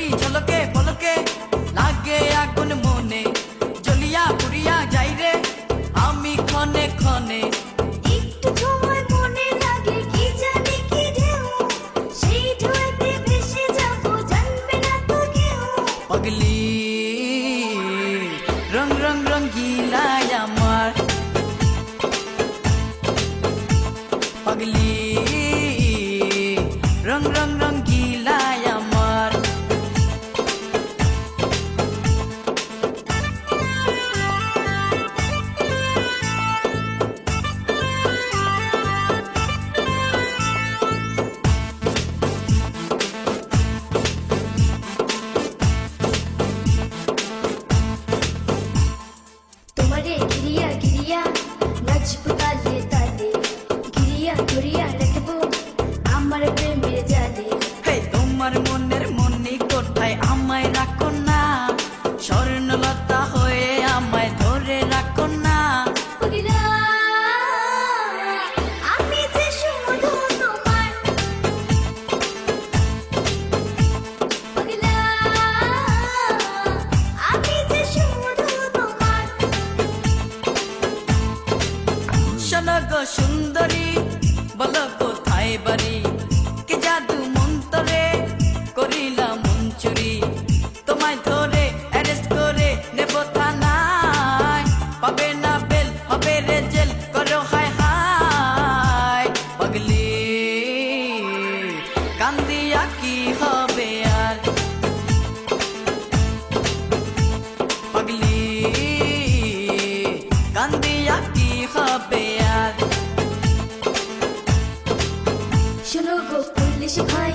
সুন্দরী ঝলকে পলকে লাগে আগুন মনে জ্বলিয়া পুড়িয়া যাই রে আমি ক্ষণে ক্ষণে একটু সময় মনে লাগে কি জানি কি ঢেউ সেই ঢেউতে ভেসে যাব জানবে না তো কেউ पगली रंग रंग रंगीला আমার पगली रंग रंग रंगीला আমার তোমারে গিরিয়া গিরিয়া নাচবো তালে তালে গিরিয়া গিরিয়া রাখবো আমার প্রেমের জালে হে তোমার মনের মনি কোথায় আমায় রাখো না স্বর্ণলতা হয়ে আমায় ধরে রাখো না পাগলা আমি যে শুধু তোমার পাগলা আমি যে শুধু তোমার শোনো গো সুন্দরী বলো কোথায় বাড়ি কে জাদু মন্তরে করিলাম মন চুরি তোমায় ধরে অ্যারেস্ট করে নেব থানায় পাবে না বেল হবে রে জেল করো হায় হায় পাগলি কান্দিয়া কি হবে আর পাগলি কান্দিয়া কি হবে আর শোনো গো পুলিশ ভাই